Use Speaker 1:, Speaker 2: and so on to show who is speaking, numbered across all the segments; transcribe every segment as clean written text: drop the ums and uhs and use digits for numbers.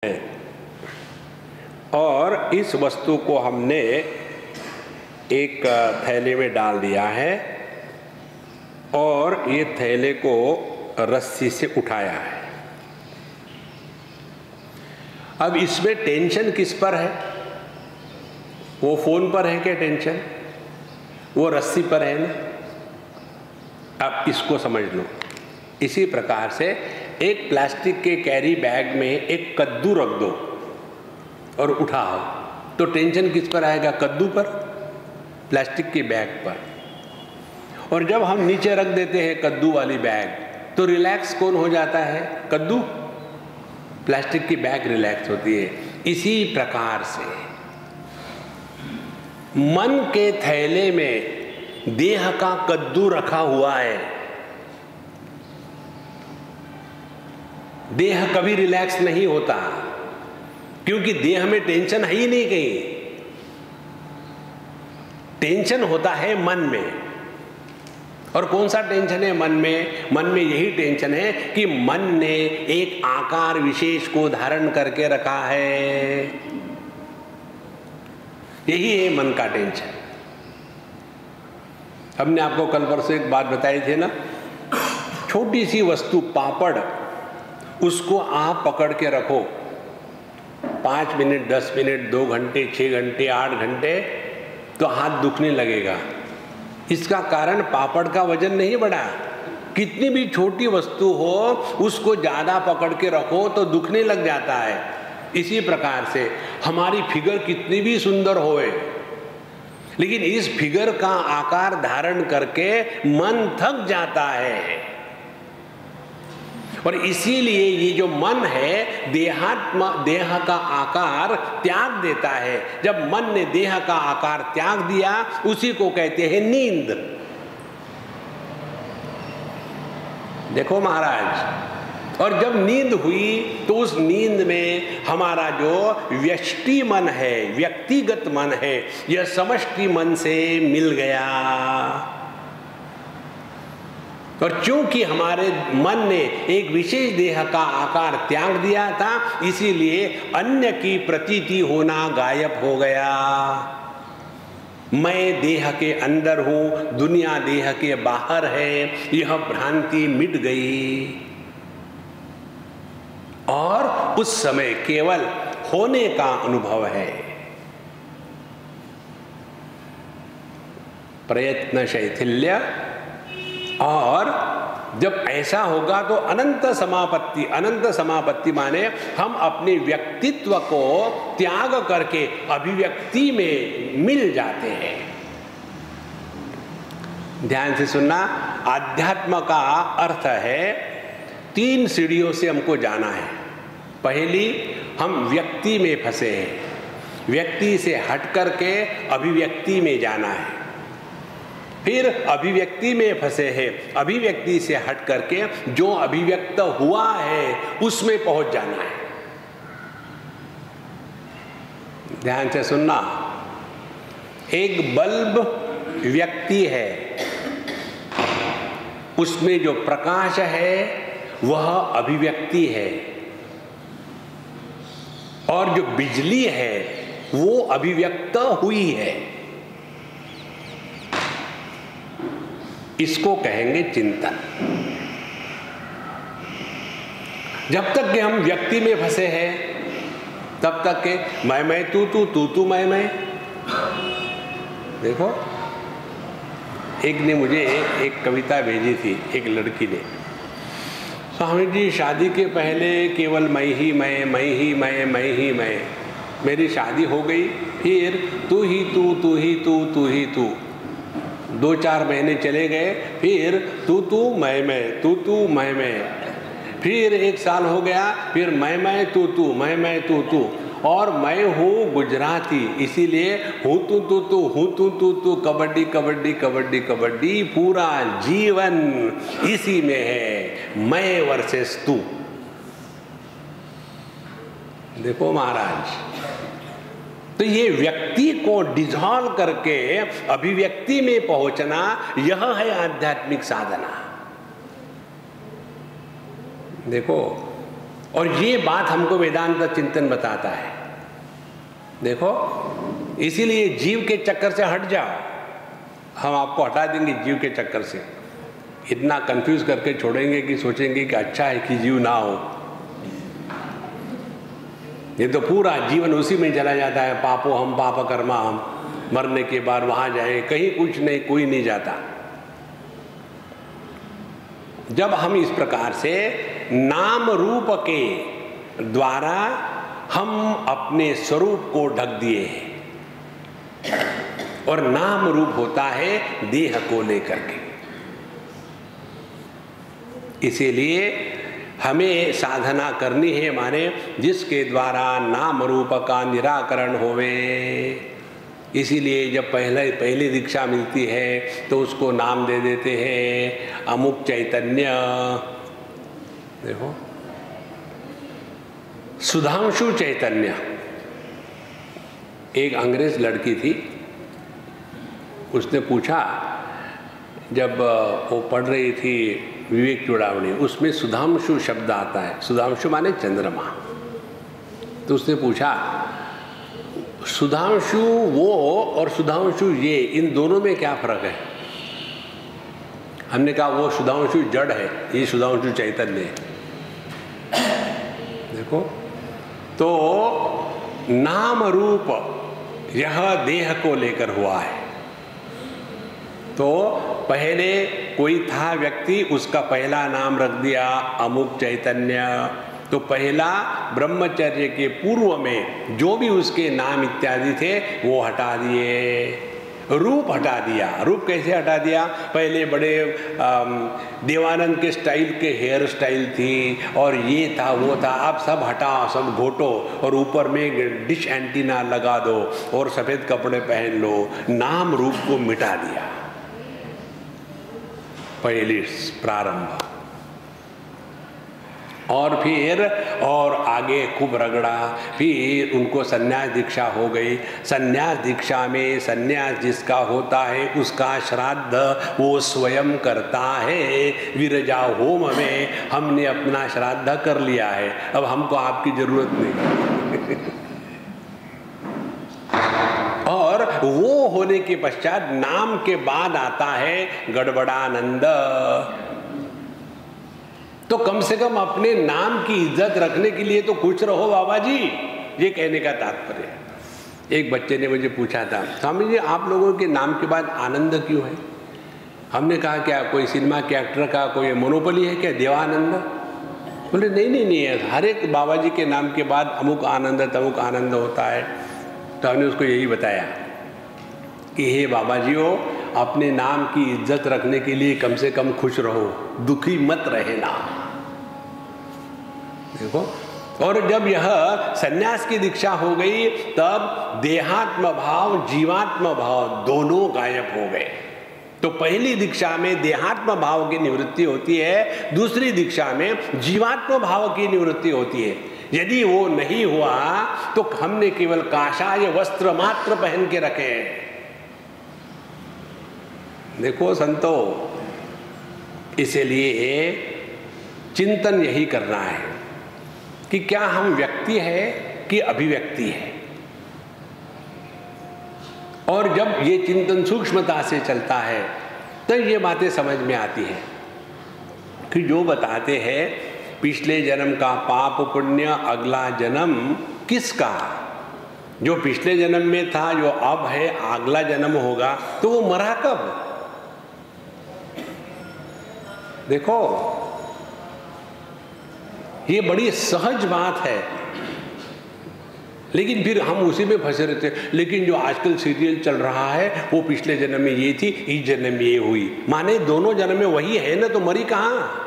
Speaker 1: है और इस वस्तु को हमने एक थैले में डाल दिया है और ये थैले को रस्सी से उठाया है। अब इसमें टेंशन किस पर है? वो फोन पर है क्या टेंशन? वो रस्सी पर है ना? अब इसको समझ लो। इसी प्रकार से एक प्लास्टिक के कैरी बैग में एक कद्दू रख दो और उठाओ तो टेंशन किस पर आएगा? कद्दू पर, प्लास्टिक के बैग पर। और जब हम नीचे रख देते हैं कद्दू वाली बैग तो रिलैक्स कौन हो जाता है? कद्दू। प्लास्टिक की बैग रिलैक्स होती है। इसी प्रकार से मन के थैले में देह का कद्दू रखा हुआ है। देह कभी रिलैक्स नहीं होता क्योंकि देह में टेंशन है ही नहीं कहीं। टेंशन होता है मन में। और कौन सा टेंशन है मन में? मन में यही टेंशन है कि मन ने एक आकार विशेष को धारण करके रखा है। यही है मन का टेंशन। हमने आपको कल परसों एक बात बताई थी ना, छोटी सी वस्तु पापड़, उसको आप पकड़ के रखो 5 मिनट, 10 मिनट, 2 घंटे, 6 घंटे, 8 घंटे, तो हाथ दुखने लगेगा। इसका कारण पापड़ का वजन नहीं बढ़ा। कितनी भी छोटी वस्तु हो उसको ज्यादा पकड़ के रखो तो दुखने लग जाता है। इसी प्रकार से हमारी फिगर कितनी भी सुंदर होए, लेकिन इस फिगर का आकार धारण करके मन थक जाता है। और इसीलिए ये जो मन है देह का आकार त्याग देता है। जब मन ने देह का आकार त्याग दिया उसी को कहते हैं नींद। देखो महाराज, और जब नींद हुई तो उस नींद में हमारा जो व्यष्टि मन है, व्यक्तिगत मन है, यह समष्टि मन से मिल गया। और चूंकि हमारे मन ने एक विशेष देह का आकार त्याग दिया था, इसीलिए अन्य की प्रतीति होना गायब हो गया। मैं देह के अंदर हूं, दुनिया देह के बाहर है, यह भ्रांति मिट गई। और उस समय केवल होने का अनुभव है। प्रयत्न शैथिल्य। और जब ऐसा होगा तो अनंत समापत्ति। अनंत समापत्ति माने हम अपने व्यक्तित्व को त्याग करके अभिव्यक्ति में मिल जाते हैं। ध्यान से सुनना, आध्यात्म का अर्थ है 3 सीढ़ियों से हमको जाना है। पहली, हम व्यक्ति में फंसे हैं, व्यक्ति से हट करके अभिव्यक्ति में जाना है। फिर अभिव्यक्ति में फंसे हैं, अभिव्यक्ति से हट करके जो अभिव्यक्त हुआ है उसमें पहुंच जाना है। ध्यान से सुनना, एक बल्ब व्यक्ति है, उसमें जो प्रकाश है वह अभिव्यक्ति है, और जो बिजली है वो अभिव्यक्त हुई है। इसको कहेंगे चिंतन। जब तक कि हम व्यक्ति में फंसे हैं तब तक के मैं तू तू तू तू मैं। देखो, एक ने मुझे एक कविता भेजी थी, एक लड़की ने। स्वामी जी, शादी के पहले केवल मैं ही मैं ही मैं। मेरी शादी हो गई, फिर तू ही तू तू ही तू तू ही तू। 2-4 महीने चले गए, फिर तू मैं तू मैं। फिर 1 साल हो गया, फिर मैं तू मैं तू। और मैं हूँ गुजराती, इसीलिए हूँ तू कबड्डी कबड्डी कबड्डी कबड्डी। पूरा जीवन इसी में है, मैं वर्सेस तू। देखो महाराज, तो ये व्यक्ति को डिसॉल्व करके अभिव्यक्ति में पहुंचना, यह है आध्यात्मिक साधना। देखो, और ये बात हमको वेदांत चिंतन बताता है। देखो, इसीलिए जीव के चक्कर से हट जाओ, हम आपको हटा देंगे जीव के चक्कर से। इतना कंफ्यूज करके छोड़ेंगे कि सोचेंगे कि अच्छा है कि जीव ना हो। ये तो पूरा जीवन उसी में चला जाता है, पापो हम पाप कर्मा हम, मरने के बाद वहां जाए, कहीं कुछ नहीं, कोई नहीं जाता। जब हम इस प्रकार से नाम रूप के द्वारा हम अपने स्वरूप को ढक दिए हैं, और नाम रूप होता है देह को लेकर के, इसीलिए हमें साधना करनी है, माने जिसके द्वारा नाम रूप का निराकरण होवे। इसीलिए जब पहली दीक्षा मिलती है तो उसको नाम दे देते हैं अमुक चैतन्य। देखो, सुधांशु चैतन्य, एक अंग्रेज लड़की थी, उसने पूछा, जब वो पढ़ रही थी विवेक चूड़ामणि, उसमें सुधांशु शब्द आता है, सुधांशु माने चंद्रमा। तो उसने पूछा, सुधांशु वो और सुधांशु ये, इन दोनों में क्या फर्क है? हमने कहा वो सुधांशु जड़ है, ये सुधांशु चैतन्य है। देखो, तो नाम रूप यह देह को लेकर हुआ है। तो पहले कोई था व्यक्ति, उसका पहला नाम रख दिया अमुक चैतन्य। तो पहला ब्रह्मचर्य के पूर्व में जो भी उसके नाम इत्यादि थे वो हटा दिए, रूप हटा दिया। रूप कैसे हटा दिया? पहले बड़े देवानंद के स्टाइल के हेयर स्टाइल थी, और ये था वो था, अब सब हटा, सब घोटो और ऊपर में डिश एंटीना लगा दो और सफ़ेद कपड़े पहन लो। नाम रूप को मिटा दिया, पहले प्रारंभ। और फिर और आगे खूब रगड़ा, फिर उनको संन्यास दीक्षा हो गई। संन्यास दीक्षा में संन्यास जिसका होता है उसका श्राद्ध वो स्वयं करता है। विरजा होम में हमने अपना श्राद्ध कर लिया है, अब हमको आपकी जरूरत नहीं। और वो होने के पश्चात नाम के बाद आता है गड़बड़ानंद। तो कम से कम अपने नाम की इज्जत रखने के लिए तो खुश रहो बाबा जी, ये कहने का तात्पर्य। एक बच्चे ने मुझे पूछा था, स्वामी जी आप लोगों के नाम के बाद आनंद क्यों है? हमने कहा क्या कोई सिनेमा के एक्टर का कोई मोनोपोली है क्या, देवानंद? बोले नहीं है, हर एक बाबा जी के नाम के बाद अमुक आनंद तमुक आनंद होता है। तो हमने उसको यही बताया कि हे बाबा जी हो, अपने नाम की इज्जत रखने के लिए कम से कम खुश रहो, दुखी मत रहना। देखो, और जब यह सन्यास की दीक्षा हो गई तब देहात्म भाव जीवात्म भाव दोनों गायब हो गए। तो पहली दीक्षा में देहात्म भाव की निवृत्ति होती है, दूसरी दीक्षा में जीवात्म भाव की निवृत्ति होती है। यदि वो नहीं हुआ तो हमने केवल काषाय वस्त्र मात्र पहन के रखे हैं। देखो संतो, इसलिए चिंतन यही करना है कि क्या हम व्यक्ति है कि अभिव्यक्ति है। और जब ये चिंतन सूक्ष्मता से चलता है तो ये बातें समझ में आती है कि जो बताते हैं पिछले जन्म का पाप पुण्य, अगला जन्म किसका, जो पिछले जन्म में था जो अब है अगला जन्म होगा, तो वो मरा कब? देखो, ये बड़ी सहज बात है, लेकिन फिर हम उसी में फंसे रहते हैं। लेकिन जो आजकल सीरियल चल रहा है वो पिछले जन्म में ये थी, इस जन्म में ये हुई, माने दोनों जन्म में वही है ना, तो मरी कहाँ?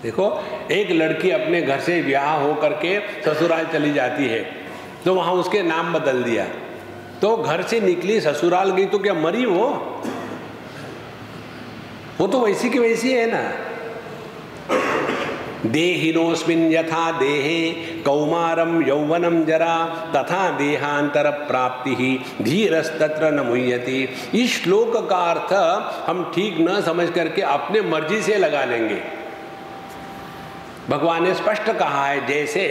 Speaker 1: देखो, एक लड़की अपने घर से ब्याह हो करके ससुराल चली जाती है, तो वहां उसके नाम बदल दिया, तो घर से निकली ससुराल गई, तो क्या मरी वो तो वैसी की वैसी है ना। देहिनोस्मिन् यथा देहे कौमारम यौवनम जरा तथा देहांतर प्राप्ति ही धीरस्तत्र न मुह्यति। इस श्लोक का अर्थ हम ठीक न समझ करके अपने मर्जी से लगा लेंगे। भगवान ने स्पष्ट कहा है, जैसे